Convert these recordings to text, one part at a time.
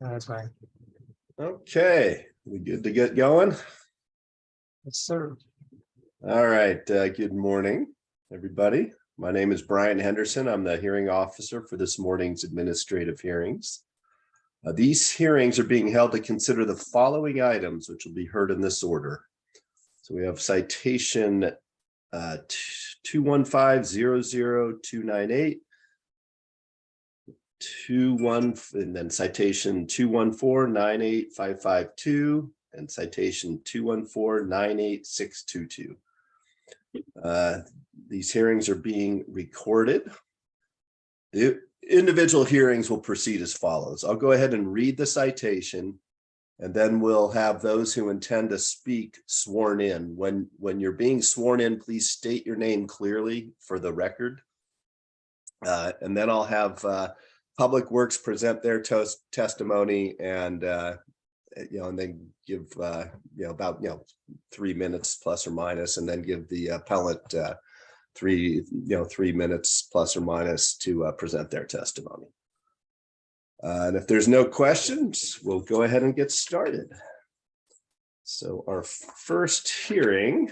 That's fine. Okay, we good to get going? Yes, sir. All right, good morning, everybody. My name is Brian Henderson. I'm the hearing officer for this morning's administrative hearings. These hearings are being held to consider the following items, which will be heard in this order. So we have citation 215-00298, and then citation 214-98552, and citation 214-98622. These hearings are being recorded. The individual hearings will proceed as follows. I'll go ahead and read the citation, and then we'll have those who intend to speak sworn in. When you're being sworn in, please state your name clearly for the record. And then I'll have Public Works present their testimony, and and then give about 3 minutes plus or minus, and then give the appellant 3 minutes plus or minus to present their testimony. And if there's no questions, we'll go ahead and get started. So our first hearing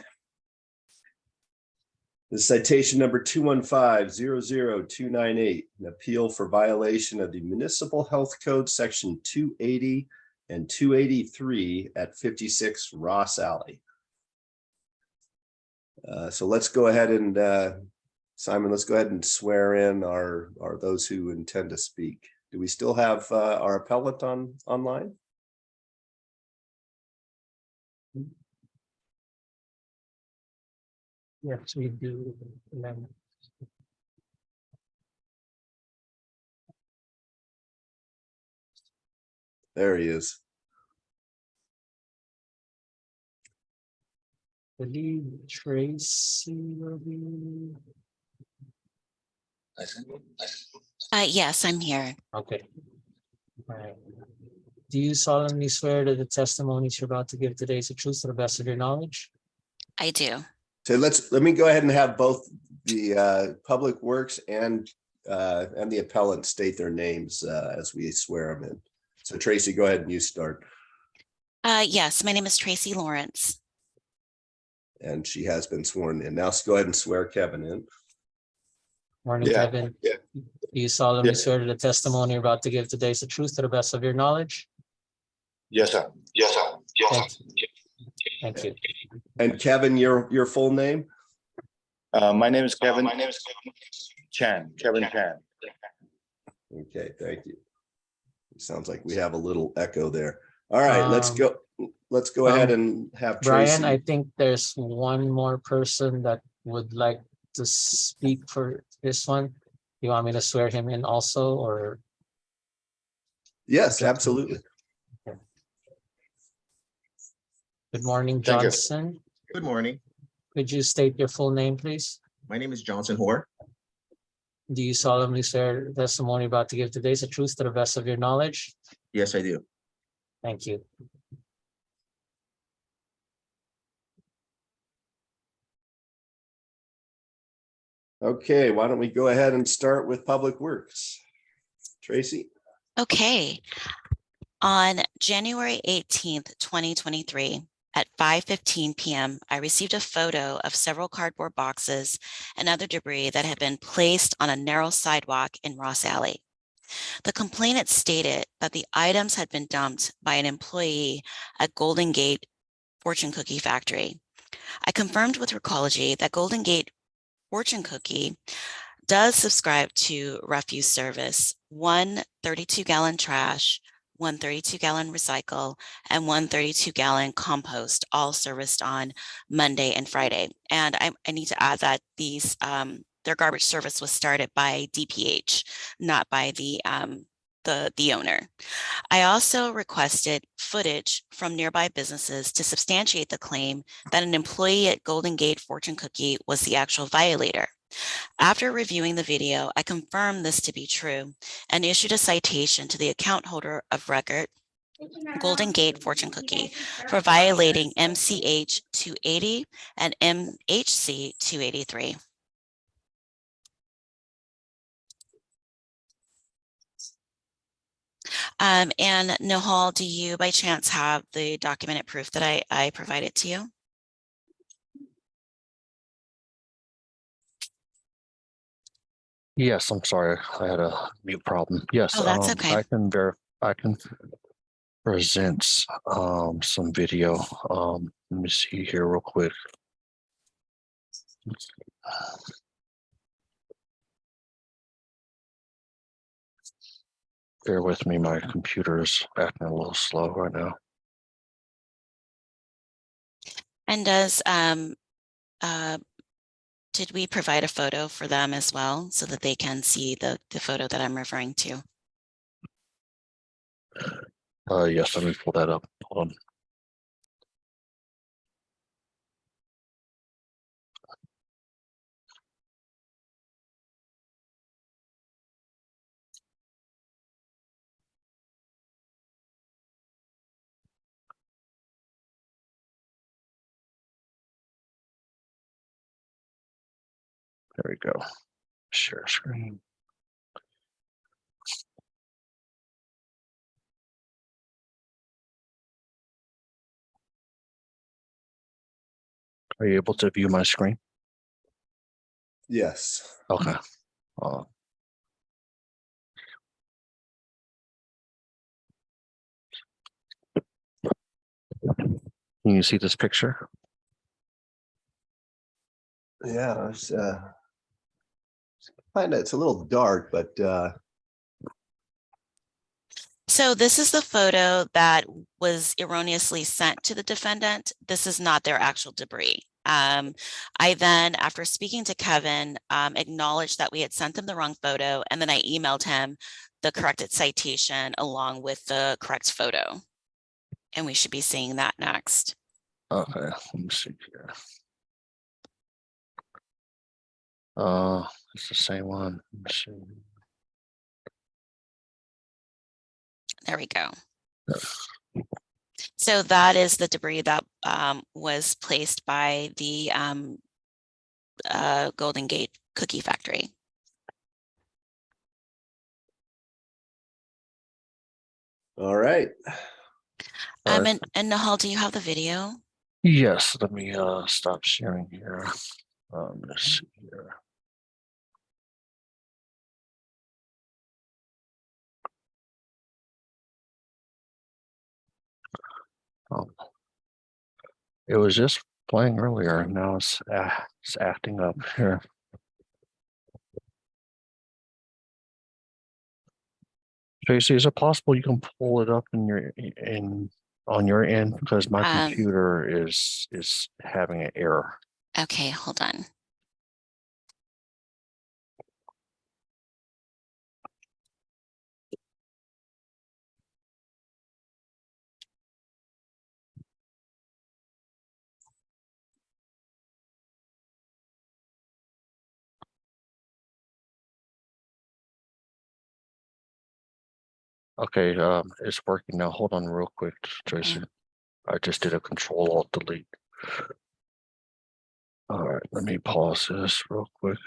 is citation number 215-00298, an appeal for violation of the Municipal Health Code section 280 and 283 at 56 Ross Alley. So let's go ahead and Simon, let's go ahead and swear in our those who intend to speak. Do we still have our appellant online? Yes, we do. There he is. I believe Tracy will be. Yes, I'm here. Okay. All right. Do you solemnly swear that the testimonies you're about to give today is the truth to the best of your knowledge? I do. So let me go ahead and have both the Public Works and the appellant state their names as we swear them in. So Tracy, go ahead and you start. Yes, my name is Tracy Lawrence. And she has been sworn in. Now let's go ahead and swear Kevin in. Morning, Yeah, Kevin. yeah. Do you solemnly Yeah. swear that the testimony you're about to give today is the truth to the best of your knowledge? Yes, sir. Yes, sir. Yes, sir. Thank you. And Kevin, your full name? My name is Kevin. Chan. Kevin Chan. Okay, thank you. It sounds like we have a little echo there. All right, let's go ahead and have Brian, Tracy. I think there's one more person that would like to speak for this one. You want me to swear him in also, or? Yes, absolutely. Okay. Good morning, Thank you. Johnson. Good morning. Could you state your full name, please? My name is Johnson Hoare. Do you solemnly swear the testimony about to give today is the truth to the best of your knowledge? Yes, I do. Thank you. Okay, why don't we go ahead and start with Public Works? Tracy? Okay. On January 18th, 2023, at 5:15 p.m., I received a photo of several cardboard boxes and other debris that had been placed on a narrow sidewalk in Ross Alley. The complainant stated that the items had been dumped by an employee at Golden Gate Fortune Cookie Factory. I confirmed with Recology that Golden Gate Fortune Cookie does subscribe to refuse service, 1 32-gallon trash, 1 32-gallon recycle, and 1 32-gallon compost, all serviced on Monday and Friday. And I need to add that these their garbage service was started by DPH, not by the owner. I also requested footage from nearby businesses to substantiate the claim that an employee at Golden Gate Fortune Cookie was the actual violator. After reviewing the video, I confirmed this to be true and issued a citation to the account holder of record, Golden Gate Fortune Cookie, for violating MCH 280 and MHC 283. And Nihal, do you by chance have the documented proof that I provided to you? Yes, I'm sorry. I had a mute problem. Yes, Oh, that's okay. I can present some video. Let me see here real quick. Bear with me, my computer is acting a little slow right now. And did we provide a photo for them as well so that they can see the photo that I'm referring to? Yes, let me pull that up. Hold on. There we go. Share screen. Are you able to view my screen? Yes. Okay. Uh, can you see this picture? Yeah, it's it's a little dark, but So this is the photo that was erroneously sent to the defendant. This is not their actual debris. I then, after speaking to Kevin, acknowledged that we had sent him the wrong photo, and then I emailed him the corrected citation along with the correct photo. And we should be seeing that next. Okay, let me see here. It's the same one. Let me see. There we go. So that is the debris that was placed by the Golden Gate Cookie Factory. all right. All right. And Nahal, do you have the video? Yes, let me stop sharing here. Let's see here. It was just playing earlier. Now it's acting up here. Tracy, is it possible you can pull it up on your end, because my computer is having an error. Okay, hold on. Okay, it's working now. Hold on real quick, Tracy. I just did a Control-Alt-Delete. All right, let me pause this real quick.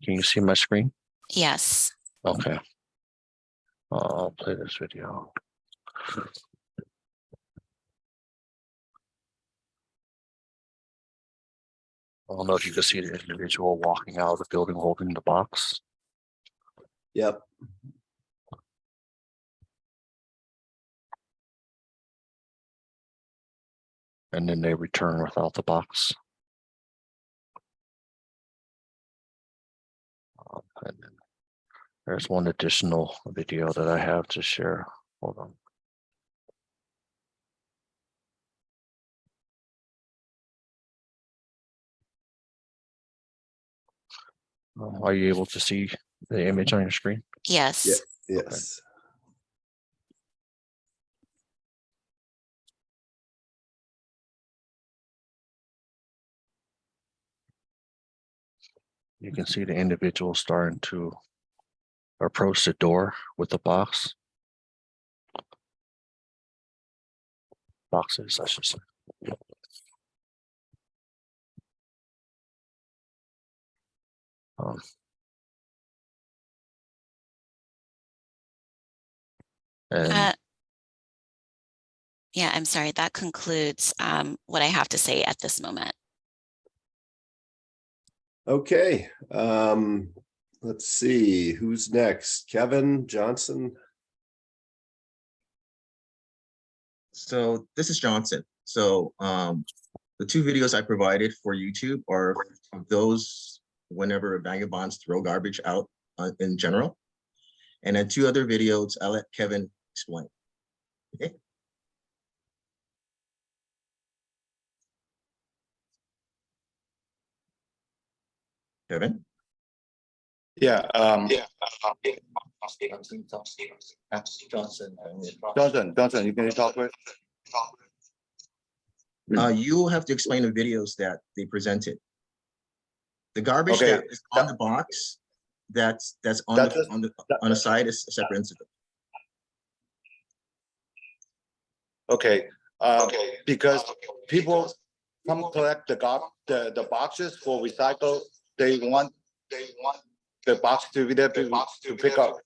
Can you see my screen? Yes. Okay. I'll play this video. I don't know if you can see the individual walking out of the building holding the box. Yep. And then they return without the box. And then there's one additional video that I have to share. Hold on. Are you able to see the image on your screen? Yes. Yeah. Yes. You can see the individual starting to approach the door with the box. boxes, I should say. Um, and Yeah, I'm sorry. That concludes what I have to say at this moment. Okay, let's see, who's next? Kevin Johnson? So this is Johnson. So the two videos I provided for YouTube are those whenever vagabonds throw garbage out in general. And then two other videos, I'll let Kevin explain. Okay. Kevin? Yeah, Johnson, you can talk with? You have to explain the videos that they presented. The garbage Okay, that is on the box, that's on That's on the side is a separate incident. Okay, because people come collect the boxes for recycle, they want the box to be there to pick up.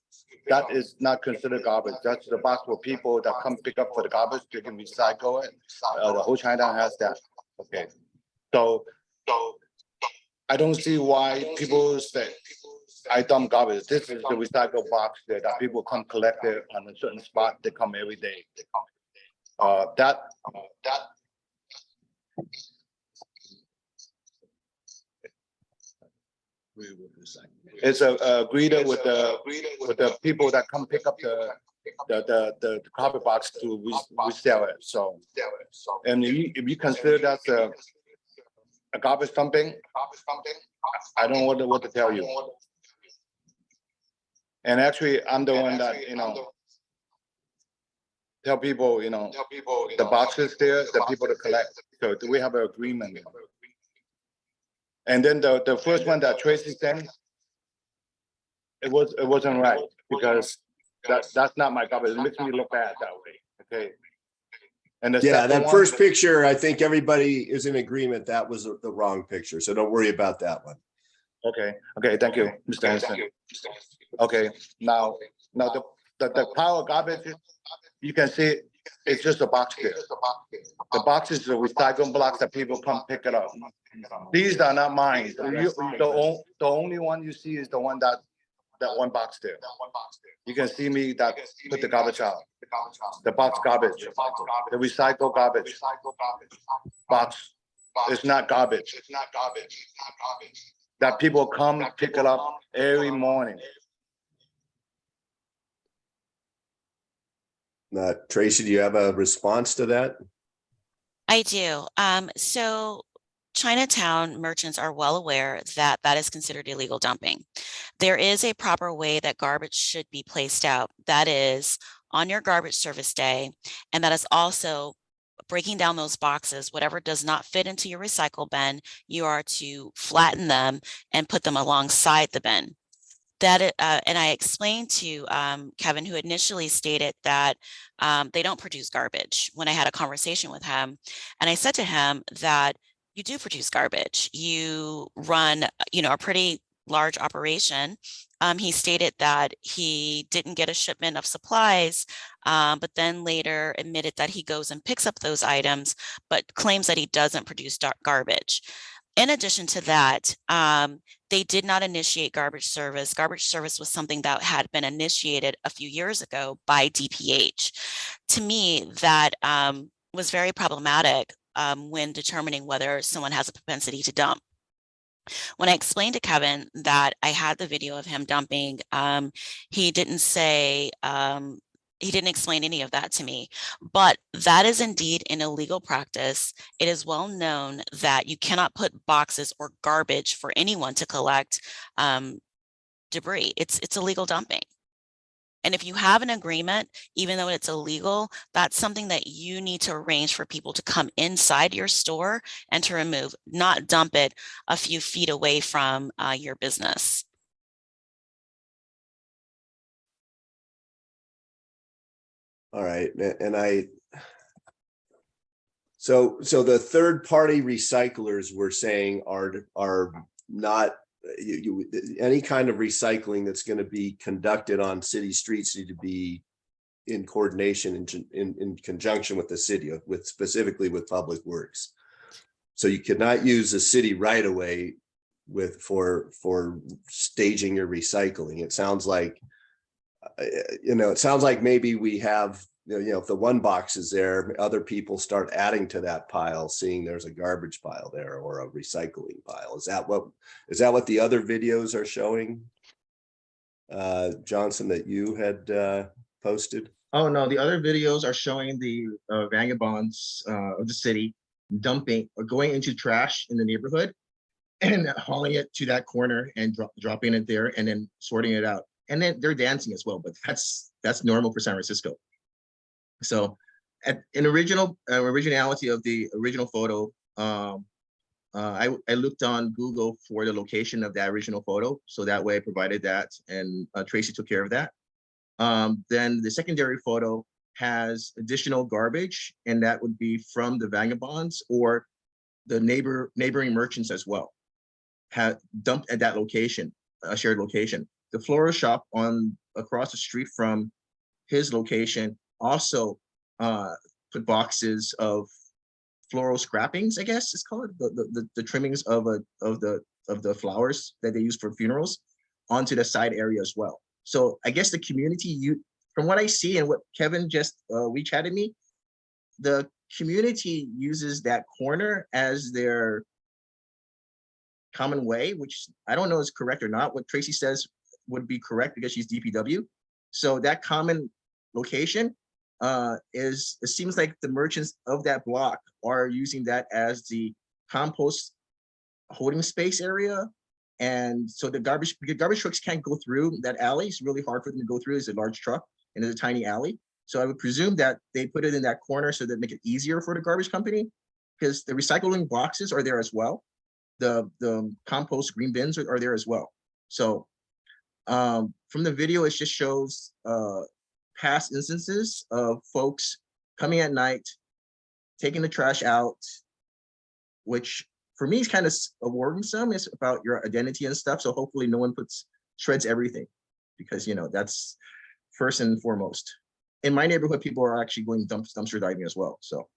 That is not considered garbage. That's the box for people that come pick up for the garbage, they can recycle it. The whole China has that. Okay, so I don't see why people say I dump garbage. This is the recycle box that people come collect it on a certain spot. They come every day. That is agreed with the people that come pick up the carpet box to resell it. So, and if you consider that a garbage dumping, I don't know what to tell you. And actually, I'm the one that tell people the boxes there, the people to collect. So we have an agreement. And then the first one that Tracy sent, it wasn't right because that's not my garbage. It makes me look bad that way. Okay. And the Yeah, second that one, first picture, I think everybody is in agreement that was the wrong picture, so don't worry about that one. Okay, thank you, Mr. Hanson. Okay, now the pile of garbage, you can see it's just a box there. The box is the recycling blocks that people come pick it up. These are not mine. The only one you see is the one that one box there. You can see me that put the garbage out. The box garbage, the recycle garbage box is not garbage. That people come pick it up every morning. Tracy, do you have a response to that? I do. So Chinatown merchants are well aware that that is considered illegal dumping. There is a proper way that garbage should be placed out. That is on your garbage service day, and that is also breaking down those boxes. Whatever does not fit into your recycle bin, you are to flatten them and put them alongside the bin. And I explained to Kevin, who initially stated that they don't produce garbage, when I had a conversation with him. And I said to him that you do produce garbage. You run, a pretty large operation. He stated that he didn't get a shipment of supplies, but then later admitted that he goes and picks up those items, but claims that he doesn't produce garbage. In addition to that, they did not initiate garbage service. Garbage service was something that had been initiated a few years ago by DPH. To me, that was very problematic when determining whether someone has a propensity to dump. When I explained to Kevin that I had the video of him dumping, he didn't say, he didn't explain any of that to me, but that is indeed an illegal practice. It is well known that you cannot put boxes or garbage for anyone to collect debris. It's illegal dumping. And if you have an agreement, even though it's illegal, that's something that you need to arrange for people to come inside your store and to remove, not dump it a few feet away from your business. All right, and So the third party recyclers we're saying are not any kind of recycling that's going to be conducted on city streets need to be in coordination in conjunction with the city, with specifically with Public Works. So you cannot use the city right away for staging your recycling. It sounds like maybe we have, if the one box is there, other people start adding to that pile, seeing there's a garbage pile there or a recycling pile. Is that what the other videos are showing, Johnson, that you had posted? Oh no, the other videos are showing the vagabonds of the city dumping or going into trash in the neighborhood and hauling it to that corner and dropping it there and then sorting it out. And then they're dancing as well, but that's normal for San Francisco. So in originality of the original photo, I looked on Google for the location of that original photo. So that way I provided that, and Tracy took care of that. Then the secondary photo has additional garbage, and that would be from the vagabonds or the neighboring merchants as well, have dumped at that location, a shared location. The floral shop across the street from his location also put boxes of floral scrappings, I guess it's called, the trimmings of the flowers that they use for funerals, onto the side area as well. So I guess the community, from what I see and what Kevin just WeChatted me, the community uses that corner as their common way, which I don't know is correct or not. What Tracy says would be correct because she's DPW. So that common location it seems like the merchants of that block are using that as the compost holding space area. And so the garbage trucks can't go through that alley. It's really hard for them to go through. It's a large truck and it's a tiny alley. So I would presume that they put it in that corner so that make it easier for the garbage company, because the recycling boxes are there as well. The compost green bins are there as well. So from the video, it just shows past instances of folks coming at night, taking the trash out, which for me is kind of worrisome. It's about your identity and stuff. So hopefully no one shreds everything, because that's first and foremost. In my neighborhood, people are actually going dumpster diving as well. So.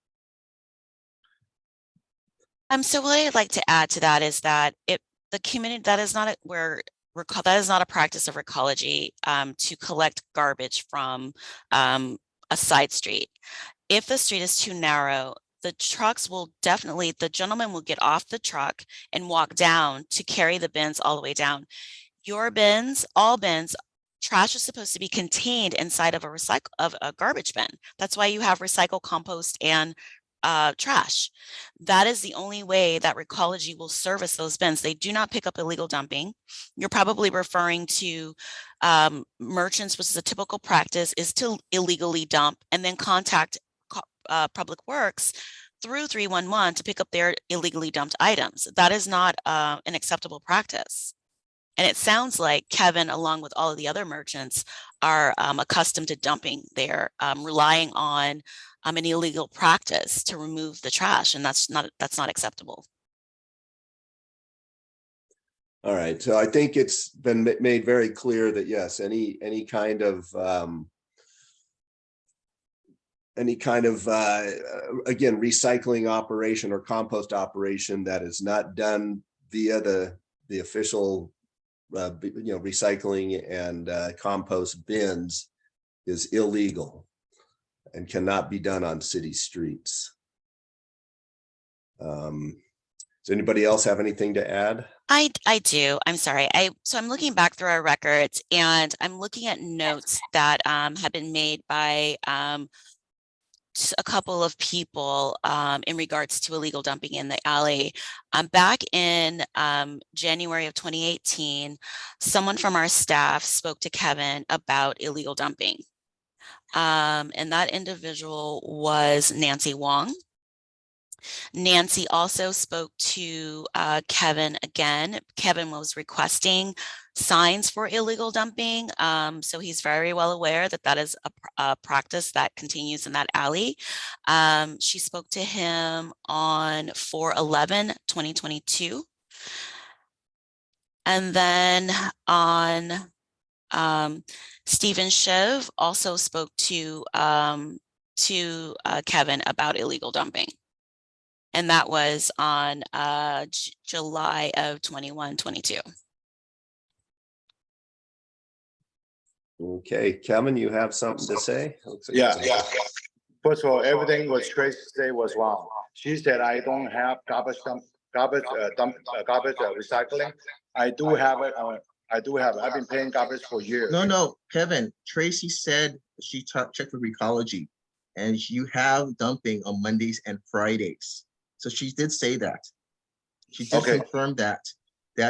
So what I'd like to add to that is that the community, that is not a practice of Recology to collect garbage from a side street. If the street is too narrow, the gentleman will get off the truck and walk down to carry the bins all the way down. Your bins, all bins, trash is supposed to be contained inside of a garbage bin. That's why you have recycle, compost, and trash. That is the only way that Recology will service those bins. They do not pick up illegal dumping. You're probably referring to merchants, which is a typical practice, is to illegally dump and then contact Public Works through 311 to pick up their illegally dumped items. That is not an acceptable practice. And it sounds like Kevin, along with all of the other merchants, are accustomed to dumping there, relying on an illegal practice to remove the trash, and that's not acceptable. All right, so I think it's been made very clear that yes, any kind of again, recycling operation or compost operation that is not done via the official recycling and compost bins is illegal and cannot be done on city streets. Does anybody else have anything to add? I do. I'm sorry. So I'm looking back through our records, and I'm looking at notes that have been made by a couple of people in regards to illegal dumping in the alley. Back in January of 2018, someone from our staff spoke to Kevin about illegal dumping. And that individual was Nancy Wong. Nancy also spoke to Kevin again. Kevin was requesting signs for illegal dumping. So he's very well aware that that is a practice that continues in that alley. She spoke to him on 4/11/2022. And then on Stephen Shiv also spoke to Kevin about illegal dumping. And that was on July of 21-22. Okay, Kevin, you have something to say? Yeah. First of all, everything what Tracy said was wrong. She said I don't have garbage recycling. I do have it. I've been paying garbage for years. No, Kevin, Tracy said she checked with Recology and you have dumping on Mondays and Fridays. So she did say that. She did confirm that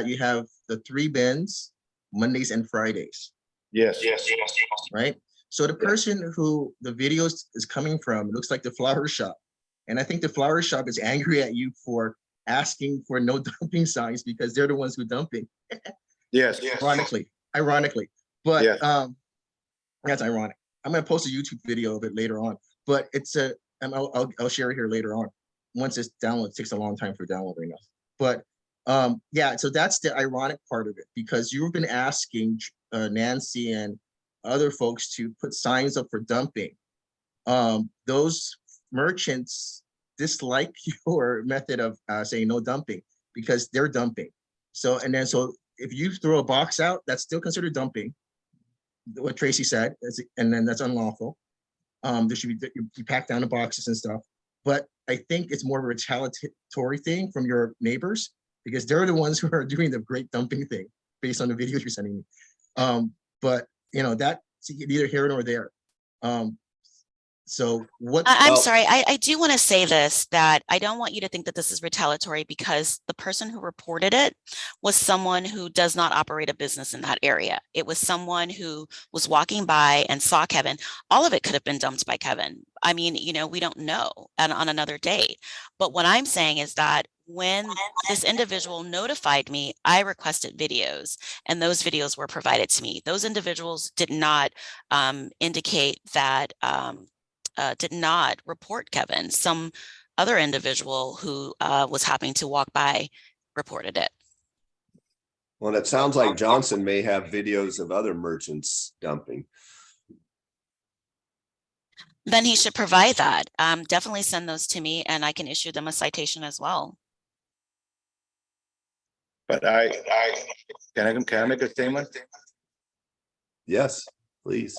you have the 3 bins, Mondays and Fridays. Yes. Right? So the person who the video is coming from looks like the flower shop. And I think the flower shop is angry at you for asking for no dumping signs because they're the ones who dumping. Yes. Ironically. But that's ironic. I'm gonna post a YouTube video of it later on. But it's I'll share it here later on. Once it's downloaded, it takes a long time for downloading us. But yeah, so that's the ironic part of it, because you've been asking Nancy and other folks to put signs up for dumping. Those merchants dislike your method of saying no dumping because they're dumping. So if you throw a box out, that's still considered dumping, what Tracy said, and then that's unlawful. There should be, you pack down the boxes and stuff. But I think it's more of a retaliatory thing from your neighbors because they're the ones who are doing the great dumping thing based on the videos you're sending me. But that's neither here nor there. So what? I'm sorry, I do want to say this, that I don't want you to think that this is retaliatory because the person who reported it was someone who does not operate a business in that area. It was someone who was walking by and saw Kevin. All of it could have been dumped by Kevin. I mean, we don't know on another day. But what I'm saying is that when this individual notified me, I requested videos and those videos were provided to me. Those individuals did not indicate that did not report Kevin. Some other individual who was happening to walk by reported it. Well, it sounds like Johnson may have videos of other merchants dumping. Then he should provide that. Definitely send those to me and I can issue them a citation as well. But can I make a statement? Yes, please.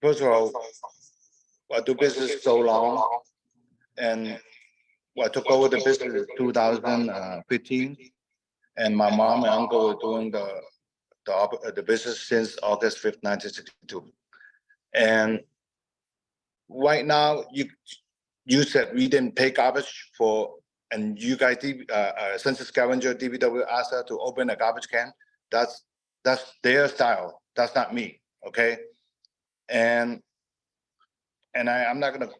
First of all, I do business so long, and I took over the business in 2015, and my mom and uncle were doing the business since August 5th, 1962. And right now, you said we didn't pay garbage for, and you guys, census scavenger, DPW asked us to open a garbage can. That's their style. That's not me. Okay. And I'm not gonna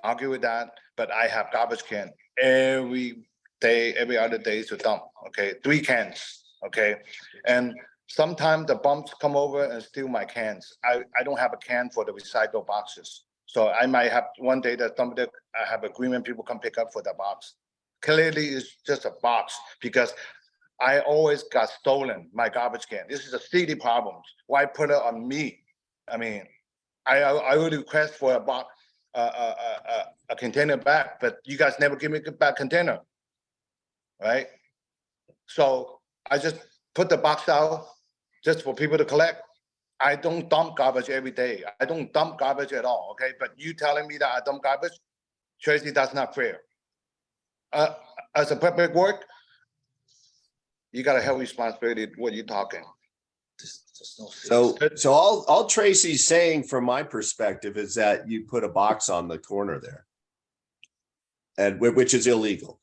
argue with that, but I have garbage can every day, every other day to dump. Okay, 3 cans. Okay, and sometimes the bumps come over and steal my cans. I don't have a can for the recycle boxes, so I might have one day that somebody, I have agreement, people come pick up for the box. Clearly, it's just a box because I always got stolen my garbage can. This is a city problem. Why put it on me? I mean, I would request for a box, a container back, but you guys never give me a back container, right? So I just put the box out just for people to collect. I don't dump garbage every day. I don't dump garbage at all, okay? But you telling me that I dump garbage, Tracy, that's not fair. As a public work, you got to have responsibility what you're talking. So all Tracy's saying from my perspective is that you put a box on the corner there, and which is illegal.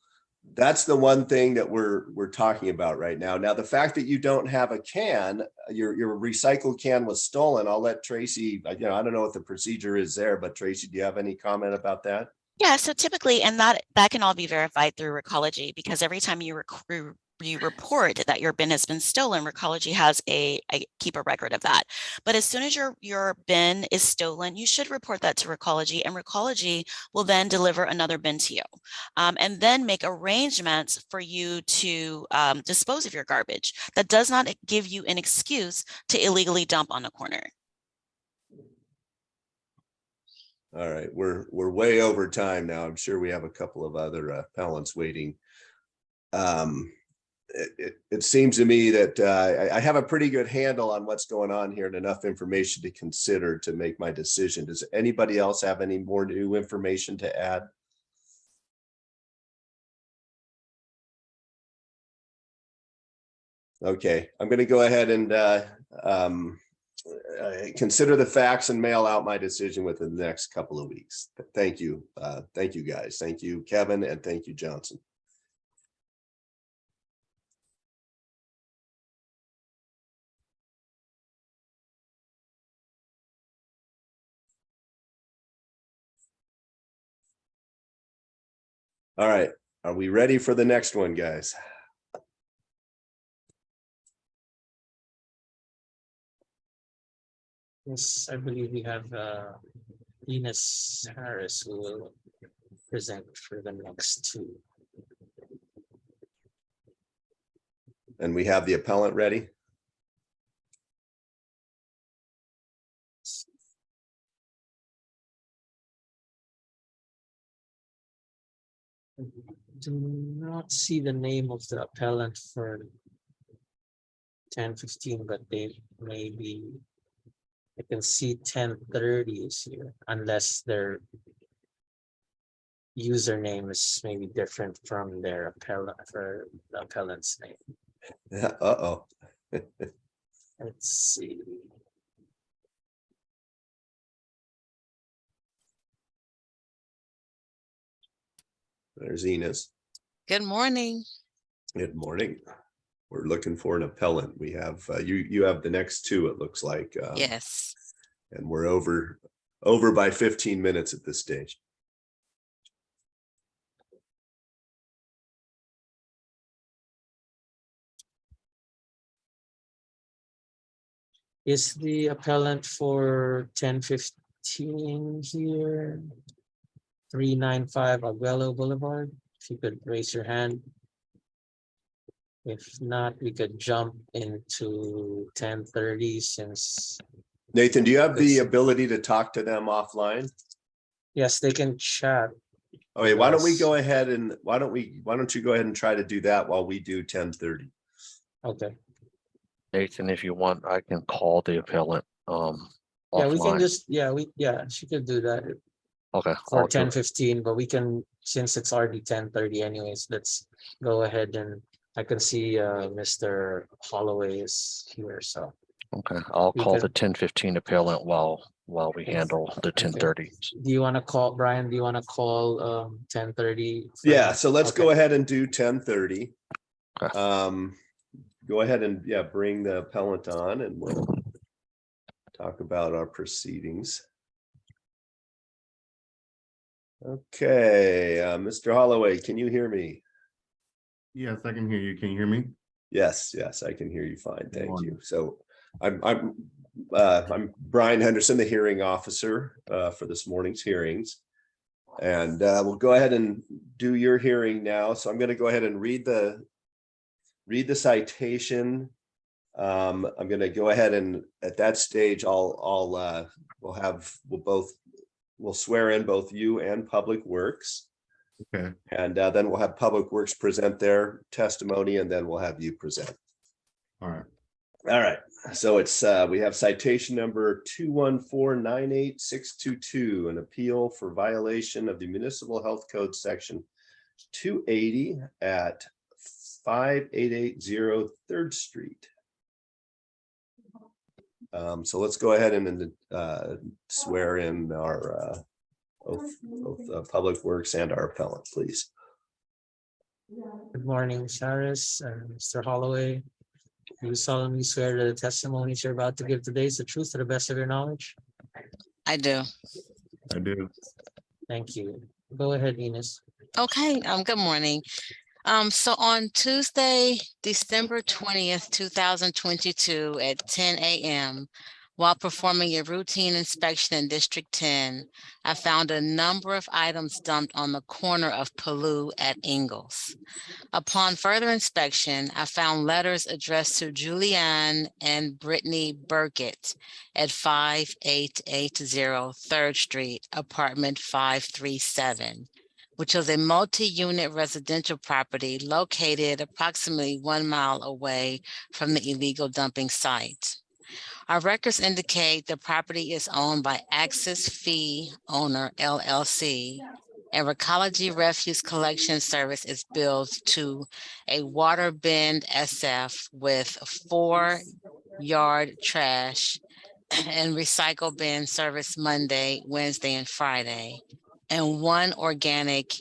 That's the one thing that we're talking about right now. Now, the fact that you don't have a can, your recycled can was stolen. I'll let Tracy, I don't know what the procedure is there, but Tracy, do you have any comment about that? Yeah, so typically, and that can all be verified through Recology, because every time you report that your bin has been stolen, Recology has keep a record of that. But as soon as your bin is stolen, you should report that to Recology, and Recology will then deliver another bin to you, and then make arrangements for you to dispose of your garbage. That does not give you an excuse to illegally dump on a corner. All right, we're way over time now. I'm sure we have a couple of other appellants waiting. It seems to me that I have a pretty good handle on what's going on here and enough information to consider to make my decision. Does anybody else have any more new information to add? Okay, I'm going to go ahead and consider the facts and mail out my decision within the next couple of weeks. Thank you. Thank you, guys. Thank you, Kevin, and thank you, Johnson. All right, are we ready for the next one, guys? Yes, I believe we have Enos Harris who will present for the next two. And we have the appellant ready. Do not see the name of the appellant for 10:15, but they may be. I can see 10:30 is here, unless their username is maybe different from their appellant for the appellant's name. Uh-oh. Let's see. There's Enos. Good morning. Good morning. We're looking for an appellant. We have you have the next two, it looks like. Yes. And we're over by 15 minutes at this stage. Is the appellant for 10:15 here? 395 Aguelo Boulevard. If you could raise your hand. If not, we could jump into 10:30 since. Nathan, do you have the ability to talk to them offline? Yes, they can chat. Okay, why don't we Yes. go ahead and why don't you go ahead and try to do that while we do 10:30? Okay. Nathan, if you want, I can call the appellant Yeah, we can offline. just, she could do that Okay, for I'll do it. 10:15, but we can, since it's already 10:30 anyways, let's go ahead and I can see Mr. Holloway is here, so. Okay, I'll we call the can- 10:15 appellant while we Okay. handle the 10:30. Do you want to call, Brian, do you want to call 10:30? Yeah, so let's Okay. go ahead and do 10:30. Okay. Go ahead and bring the appellant on and we'll talk about our proceedings. Okay, Mr. Holloway, can you hear me? Yes, I can hear you. Can you hear me? Yes, I can hear you fine. Thank you. Wonderful. So I'm Brian Henderson, the hearing officer for this morning's hearings. And we'll go ahead and do your hearing now. So I'm going to go ahead and read the citation. I'm going to go ahead and at that stage, we'll swear in both you and Public Works. Okay. And then we'll have Public Works present their testimony and then we'll have you present. All right. All right. So it's we have citation number 214-98622, an appeal for violation of the Municipal Health Code section 280 at 5880 3rd Street. So let's go ahead and swear in our both Public Works and our appellant, please. Good morning, Sharis and Mr. Holloway. Do you solemnly swear that the testimonies you're about to give today is the truth to the best of your knowledge? I do. I do. Thank you. Go ahead, Venus. Okay, good morning. So on Tuesday, December 20th, 2022 at 10 a.m., while performing a routine inspection in District 10, I found a number of items dumped on the corner of Paloux at Ingalls. Upon further inspection, I found letters addressed to Julianne and Brittany Burkett at 5880 3rd Street, apartment 537, which was a multi-unit residential property located approximately 1 mile away from the illegal dumping site. Our records indicate the property is owned by Axis Fee Owner LLC, and Recology Refuse Collection Service is billed to a water bend SF with 4 yard trash and recycle bin service Monday, Wednesday, and Friday, and 1 organic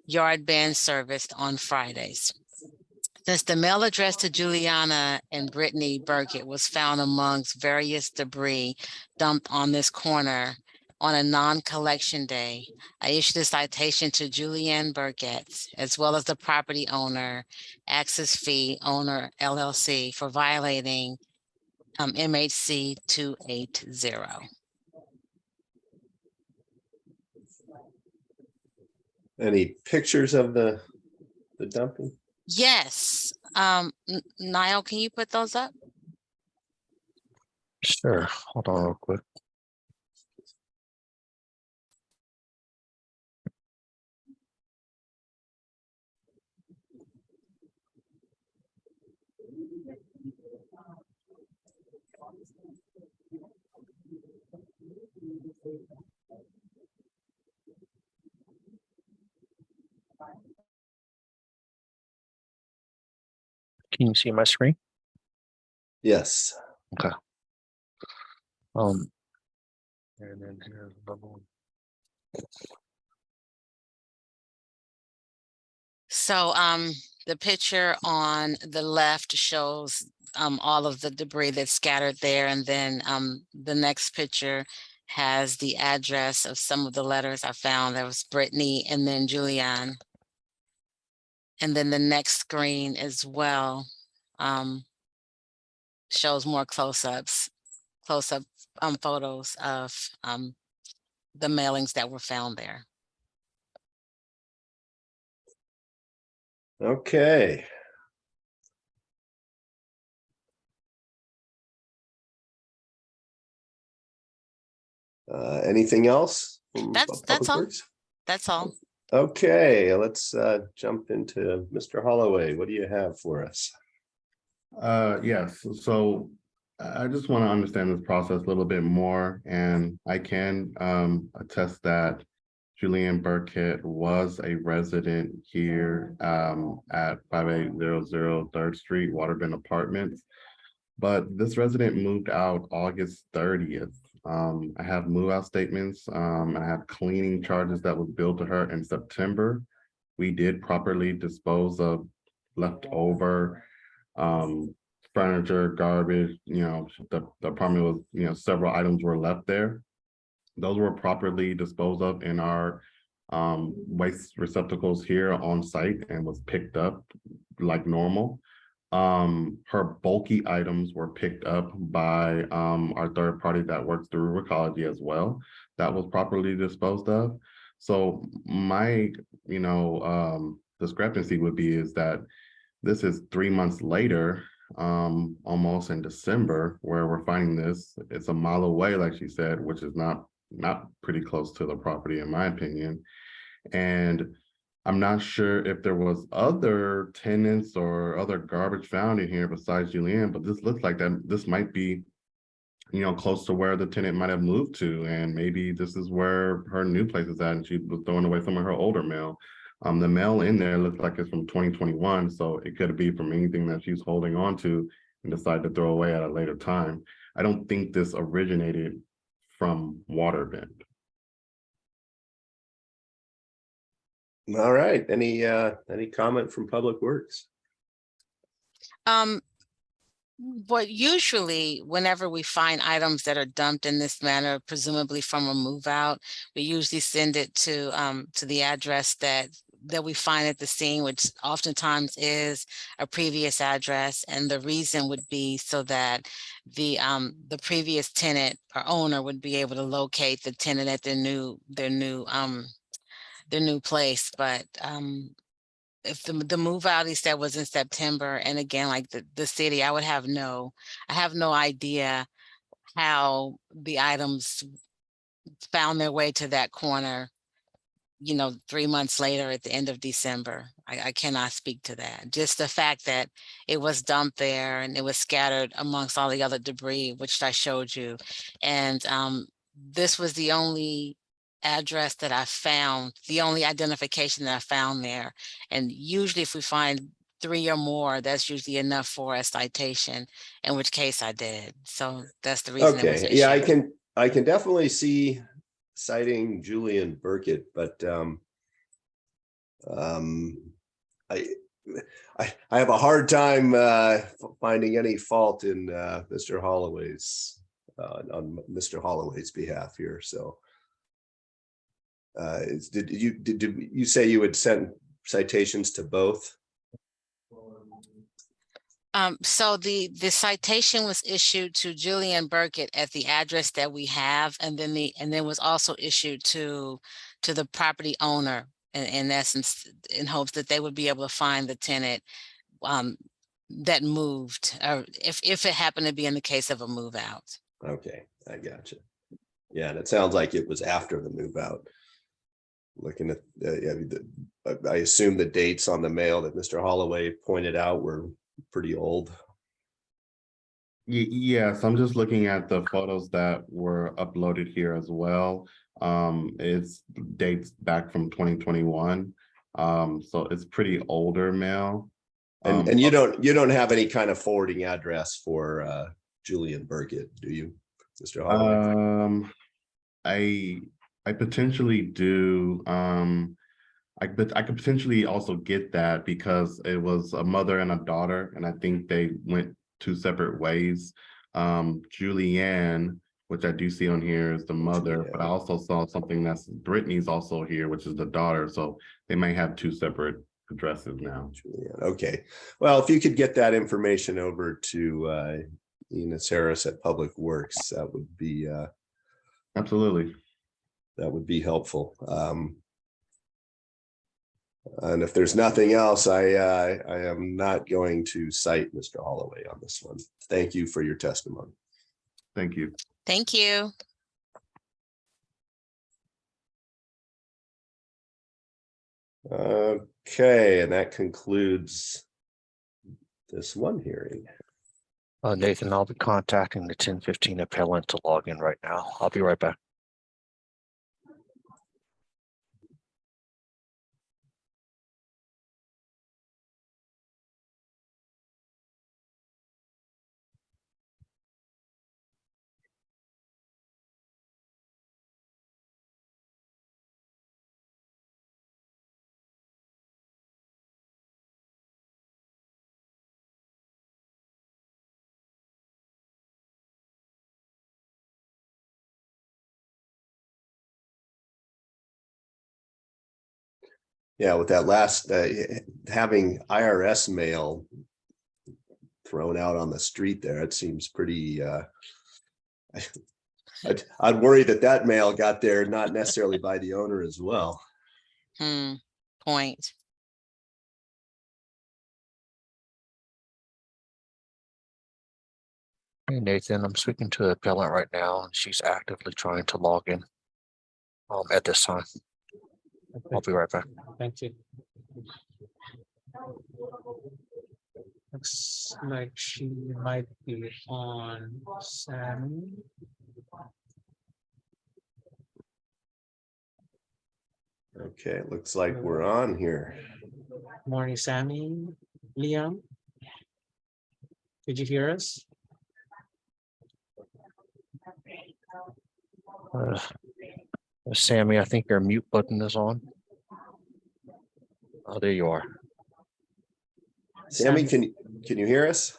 yard bin serviced on Fridays. Since the mail addressed to Juliana and Brittany Burkett was found amongst various debris dumped on this corner on a non-collection day, I issued a citation to Julianne Burkett, as well as the property owner, Axis Fee Owner LLC, for violating MHC 280. Any pictures of the dumping? Yes. Niall, can you put those up? Sure. Hold on real quick. Can you see my screen? Yes. And then here's another one. So the picture on the left shows all of the debris that's scattered there, and then the next picture has the address of some of the letters I found. There was Brittany and then Julianne. And then the next screen as well shows more close-up photos of the mailings that were found there. Okay. Anything else? from That's Public all. Works? That's all. Okay, let's jump into Mr. Holloway. What do you have for us? Yes, so I just want to understand this process a little bit more, and I can attest that Julianne Burkett was a resident here at 5800 3rd Street, Waterbend Apartments. But this resident moved out August 30th. I have move out statements. I have cleaning charges that was billed to her in September. We did properly dispose of leftover furniture, garbage, the apartment was, several items were left there. Those were properly disposed of in our waste receptacles here on site and was picked up like normal. Her bulky items were picked up by our third party that works through Recology as well. That was properly disposed of. So my, discrepancy would be is that this is 3 months later, almost in December, where we're finding this. It's a mile away, like she said, which is not pretty close to the property, in my opinion. And I'm not sure if there was other tenants or other garbage found in here besides Julianne, but this looks like that this might be, close to where the tenant might have moved to. And maybe this is where her new place is at, and she was throwing away some of her older mail. The mail in there looks like it's from 2021, so it could be from anything that she's holding on to and decide to throw away at a later time. I don't think this originated from Waterbend. All right, any comment from Public Works? But usually, whenever we find items that are dumped in this manner, presumably from a move out, we usually send it to the address that we find at the scene, which oftentimes is a previous address. And the reason would be so that the previous tenant or owner would be able to locate the tenant at their new place. But if the move out he said was in September, and again, like the city, I have no idea how the items found their way to that corner, 3 months later at the end of December. I cannot speak to that. Just the fact that it was dumped there and it was scattered amongst all the other debris, which I showed you. And this was the only address that I found, the only identification that I found there. And usually if we find 3 or more, that's usually enough for a citation, in which case I did. So that's the reason it was Okay, yeah, issued. I can definitely see citing Julian Burkett, but I have a hard time finding any fault in Mr. Holloway's on Mr. Holloway's behalf here. So did you say you would send citations to both? So the citation was issued to Julian Burkett at the address that we have, and then was also issued to the property owner in essence, in hopes that they would be able to find the tenant that moved, or if it happened to be in the case of a move out. Okay, I gotcha. Yeah, and it sounds like it was after the move out. Looking at, I assume the dates on the mail that Mr. Holloway pointed out were pretty old. Yes, I'm just looking at the photos that were uploaded here as well. It's dates back from 2021. So it's pretty older mail. And you don't have any kind of forwarding address for Julian Burkett, do you, Mr. Holloway? I potentially do. I could potentially also get that because it was a mother and a daughter, and I think they went 2 separate ways. Julianne, which I do see on here, is the mother, but I also saw something that's Brittany's also here, which is the daughter. So they may have 2 separate addresses now. Julianne. Okay. Well, if you could get that information over to Enos Harris at Public Works, that would be Absolutely. That would be helpful. And if there's nothing else, I am not going to cite Mr. Holloway on this one. Thank you for your testimony. Thank you. Thank you. Okay, and that concludes this one hearing. Nathan, I'll be contacting the 1015 appellant to log in right now. I'll be right back. Yeah, with that last having IRS mail thrown out on the street there, it seems pretty I'd worry that mail got there not necessarily by the owner as well. Point. Hey Nathan, I'm speaking to the appellant right now, and she's actively trying to log in at this time. I'll be right back. Thank you. Looks like she might be on Sammy. Okay, it looks like we're on here. Morning, Sammy. Liam, did you hear us? Sammy, I think your mute button is on. Oh, there you are. Sammy, can you hear us?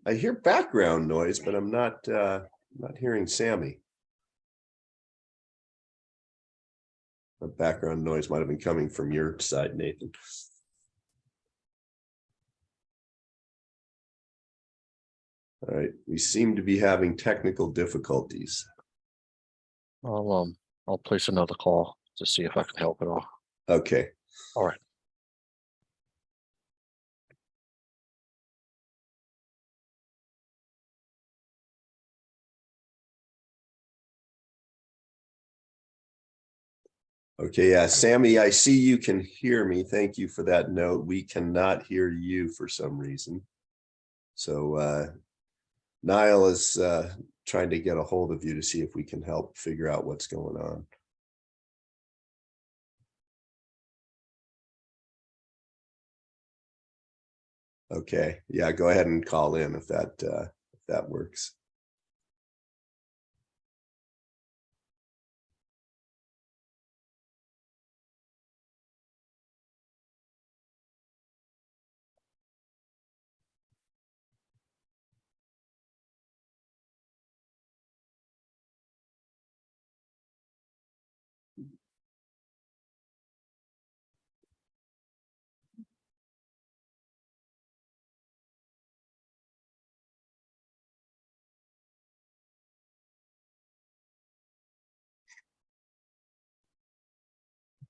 I hear background noise, but I'm not hearing Sammy. The background noise might have been coming from your side, Nathan. All right, we seem to be having technical difficulties. I'll place another call to see if I can help at all. Okay. All right. Okay, yeah, Sammy, I see you can hear me. Thank you for that note. We cannot hear you for some reason. So Niall is trying to get a hold of you to see if we can help figure out what's going on. Okay, yeah, go ahead and call in if that works.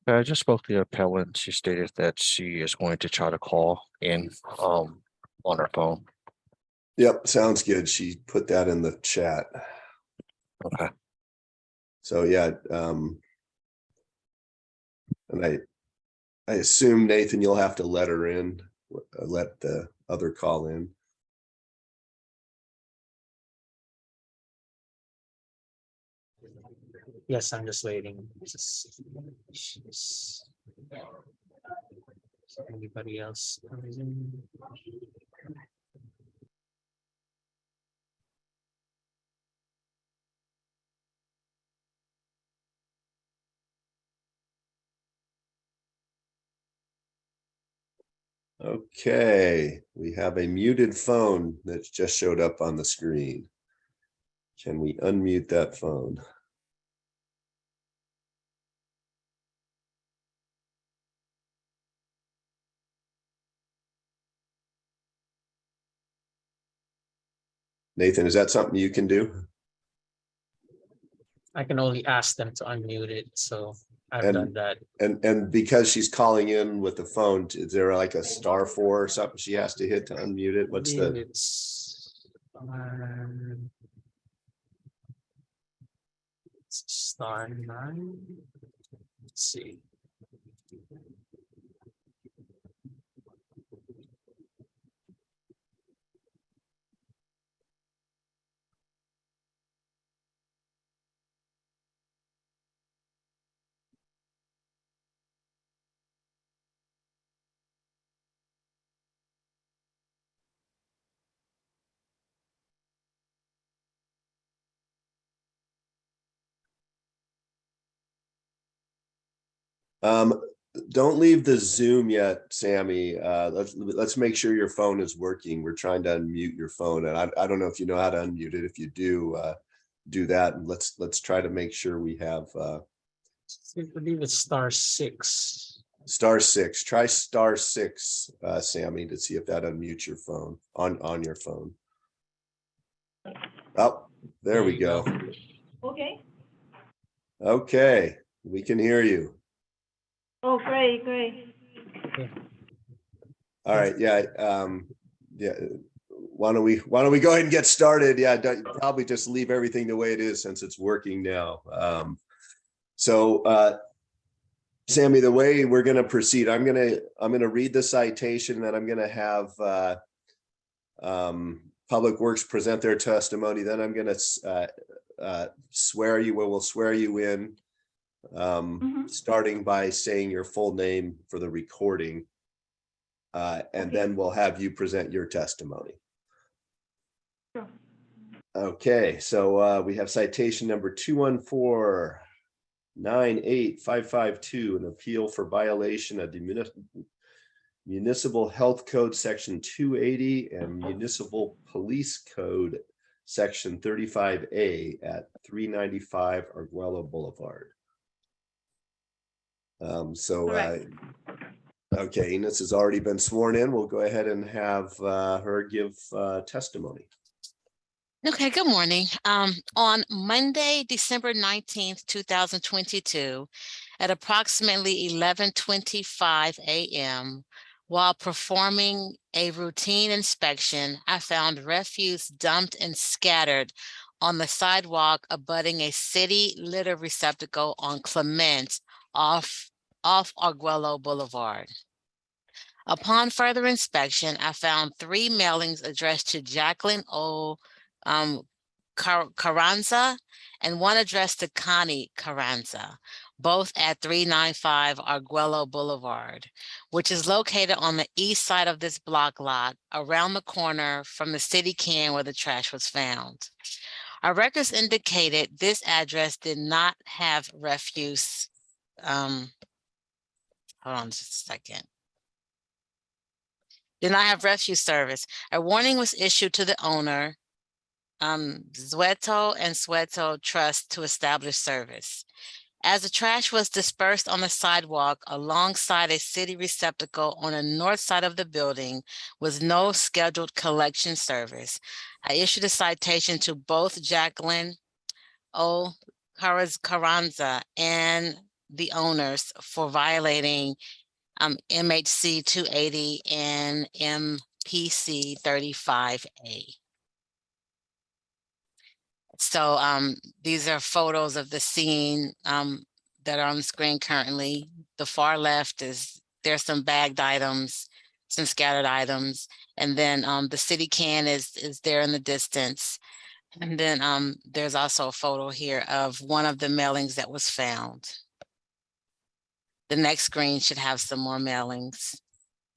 I just spoke to the appellant. She stated that she is going to try to call in on her phone. Yep, sounds good. She put that in the chat. Okay. So yeah, and I assume, Nathan, you'll have to let her in, let the other call in. Yes, I'm just waiting. Anybody else comes in? Okay, we have a muted phone that just showed up on the screen. Can we unmute that phone? Nathan, is that something you can do? I can only ask them to unmute it, so I've done that. And because she's calling in with the phone, is there like a *4 or something she has to hit to unmute it? What's the? It's *9. Let's see. Don't leave the Zoom yet, Sammy. Let's make sure your phone is working. We're trying to unmute your phone, and I don't know if you know how to unmute it. If you do that, and let's try to make sure we have. I believe it's *6. *6. Try *6, Sammy, to see if that unmutes your phone on your phone. Oh, there we go. Okay. Okay, we can hear you. Oh, great. All right, yeah, yeah. Why don't we go ahead and get started? Yeah, probably just leave everything the way it is since it's working now. So Sammy, the way we're going to proceed, I'm going to read the citation, and I'm going to have Public Works present their testimony. Then I'm going to swear you. We'll swear you in, starting by saying your full name for the recording, and then we'll have you present your testimony. Sure. Okay, so we have citation number 214-98552, an appeal for violation of the Municipal Health Code, Section 280, and Municipal Police Code, Section 35A at 395 Arguello Boulevard. Correct. Okay, Enos has already been sworn in. We'll go ahead and have her give testimony. Okay, good morning. On Monday, December 19th, 2022, at approximately 11:25 a.m., while performing a routine inspection, I found refuse dumped and scattered on the sidewalk abutting a city litter receptacle on Clement off Arguello Boulevard. Upon further inspection, I found 3 mailings addressed to Jacqueline O. Carranza and 1 addressed to Connie Carranza, both at 395 Arguello Boulevard, which is located on the east side of this block lot around the corner from the city can where the trash was found. Our records indicated this address did not have refuse. Hold on just a second. Did not have refuse service. A warning was issued to the owner, Zueto and Sueto Trust, to establish service. As the trash was dispersed on the sidewalk alongside a city receptacle on the north side of the building with no scheduled collection service, I issued a citation to both Jacqueline O. Carranza and the owners for violating MHC 280 and MPC 35A. So these are photos of the scene that are on the screen currently. The far left there's some bagged items, some scattered items, and then the city can is there in the distance. And then there's also a photo here of one of the mailings that was found. The next screen should have some more mailings.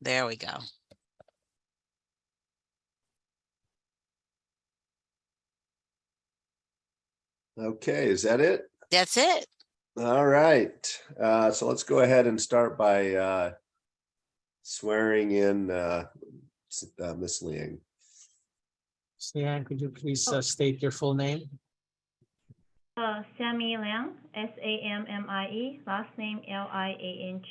There we go. Okay, is that it? That's it. All right. So let's go ahead and start by swearing in Miss Liang. Liang, could you please state your full name? Sammy Liang, Sammie, last name Liang.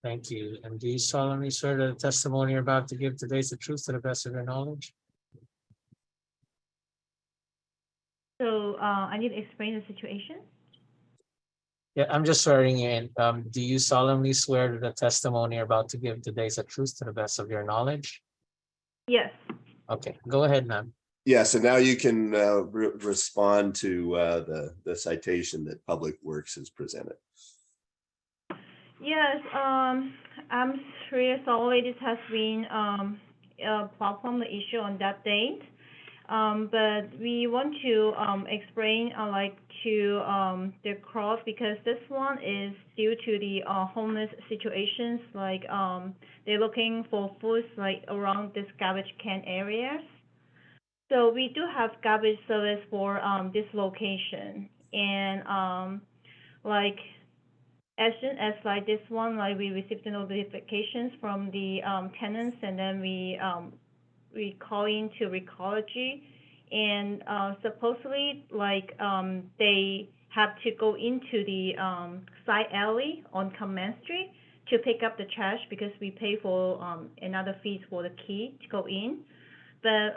Thank you. And do you solemnly swear that the testimony you're about to give today is the truth to the best of your knowledge? So I need to explain the situation. Yeah, I'm just swearing you in. Do you solemnly swear that the testimony you're about to give today is the truth to the best of your knowledge? Yes. Okay, go ahead, ma'am. Yeah, so now you can respond to the citation that Public Works has presented. Yes, I'm really sorry this has been a problem, the issue on that date. But we want to explain to the crowd, because this one is due to the homeless situations, like they're looking for food like around this garbage can areas. So we do have garbage service for this location, and like as soon as like this one, like we received the notifications from the tenants, and then we call into Recology, and supposedly like they have to go into the side alley on Command Street to pick up the trash, because we pay for another fees for the key to go in. But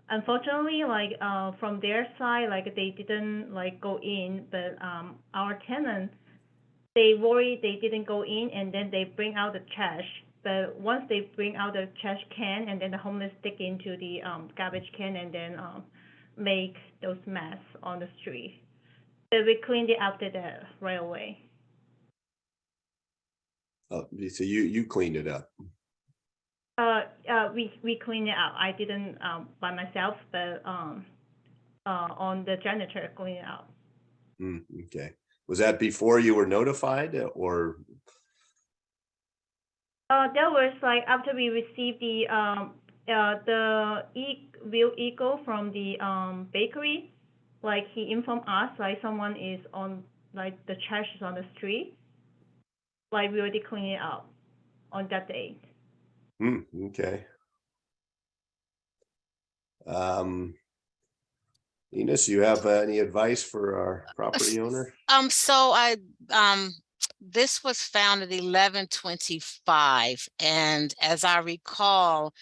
unfortunately, like from their side, like they didn't like go in, but our tenants, they worry they didn't go in, and then they bring out the trash. But once they bring out the trash can, and then the homeless dig into the garbage can, and then make those mess on the street. But we cleaned it after that right away. Oh, so you cleaned it up. We cleaned it out. I didn't by myself, but on the janitor cleaned it out. Okay. Was that before you were notified, or? That was like after we received the Real Eagle from the bakery. Like he informed us like someone is on, like the trash is on the street. Like we already cleaned it out. on that date. Okay. Enos, you have any advice for our property owner? So this was found at 11:25, and as I recall,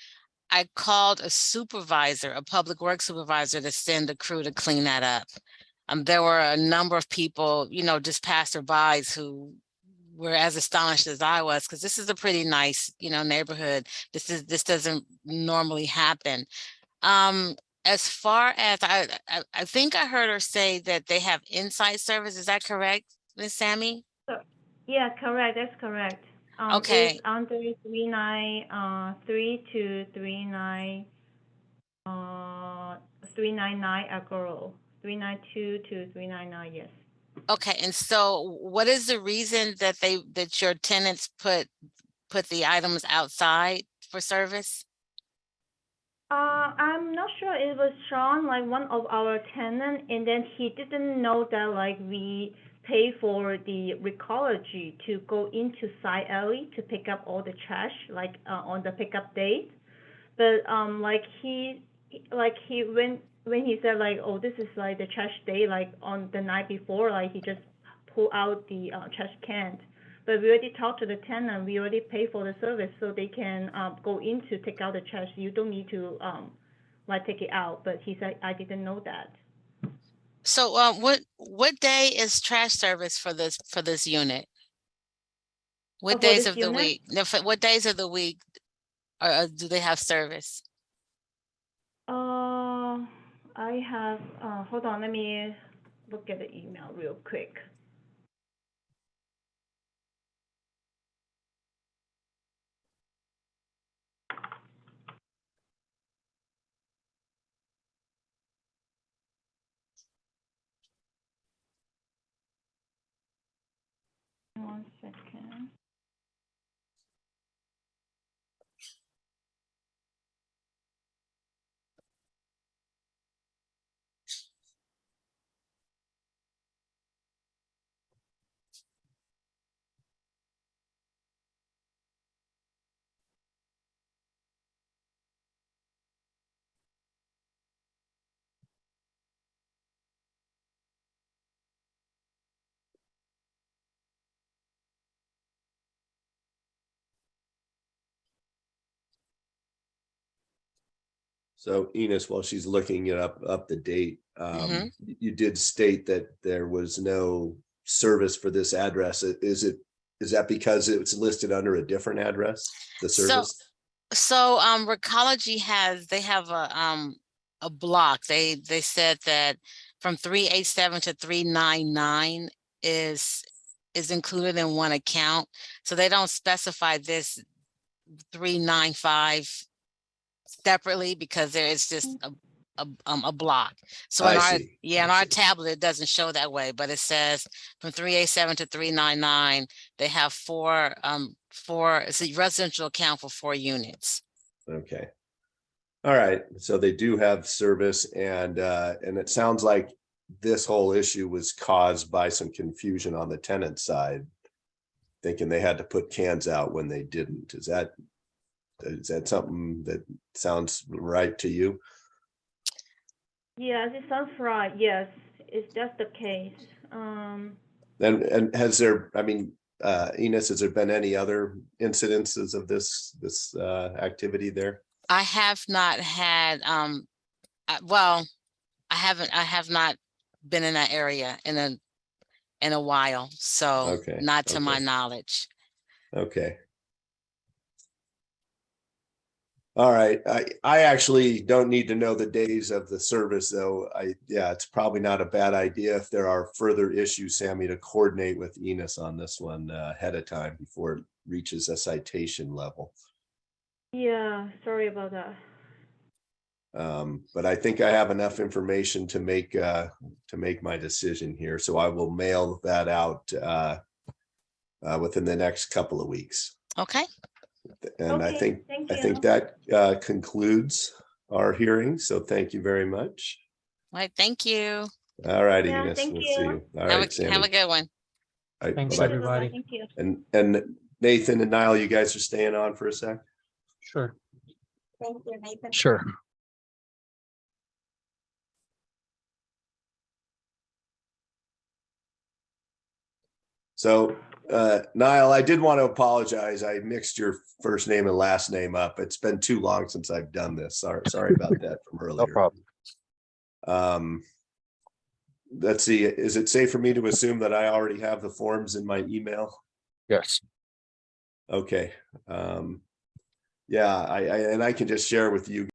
I called a supervisor, a public works supervisor, to send a crew to clean that up. There were a number of people, just passerbys who were as astonished as I was, because this is a pretty nice, neighborhood. This doesn't normally happen. As far as I think I heard her say that they have inside service. Is that correct, Miss Sammy? So, yeah, correct. That's correct. Okay. It's under 393 to 399 Agoro. 392 to 399. Yes. Okay, and so what is the reason that your tenants put the items outside for service? I'm not sure. It was Sean, like one of our tenant, and then he didn't know that like we pay for the recology to go into side alley to pick up all the trash, like on the pickup date. But like he when he said like, oh, this is like the trash day, like on the night before, like he just pull out the trash can. But we already talked to the tenant. We already pay for the service, so they can go in to take out the trash. You don't need to like take it out. But he said I didn't know that. So what day is trash service for this unit? What for days this of the unit? week? No, what days of the week do they have service? I have. Hold on. Let me look at the email real quick. One second. So Enos, while she's looking it up the date, you did state that there was no service for this address. Is that because it's listed under a different address, the service? So Recology they have a block. They said that from 387 to 399 is included in one account. So they don't specify this 395 separately because there is just a block. So in our tablet it doesn't show that way, but it says from 387 to 399 they have four it's a residential account for 4 units. Okay. All right. So they do have service, and it sounds like this whole issue was caused by some confusion on the tenant side, thinking they had to put cans out when they didn't. Is that something that sounds right to you? Yes, it sounds right. Yes, it's just the case. And has there, I mean, Enos, has there been any other incidences of this activity there? I have not had well, I have not been in that area in a while, so not to my knowledge. Okay. All right. I actually don't need to know the days of the service, though. Yeah, it's probably not a bad idea if there are further issues, Sammy, to coordinate with Enos on this one ahead of time before it reaches a citation level. Yeah, sorry about that. But I think I have enough information to make my decision here, so I will mail that out within the next couple of weeks. Okay. And Okay, I think that concludes our hearing. So thank you very much. All right, thank you. All righty, Yeah, Enos, thank we'll you. see you. All Have right, Sammy. a good one. All right, Thanks, bye-bye. everybody. Thank you. And Nathan and Niall, you guys are staying on for a sec? Sure. Thank you, Nathan. Sure. So, Niall, I did want to apologize. I mixed your first name and last name up. It's been too long since I've done this. Sorry about that from earlier. No problem. Let's see, is it safe for me to assume that I already have the forms in my email? Yes. Okay. Yeah, and I can just share with you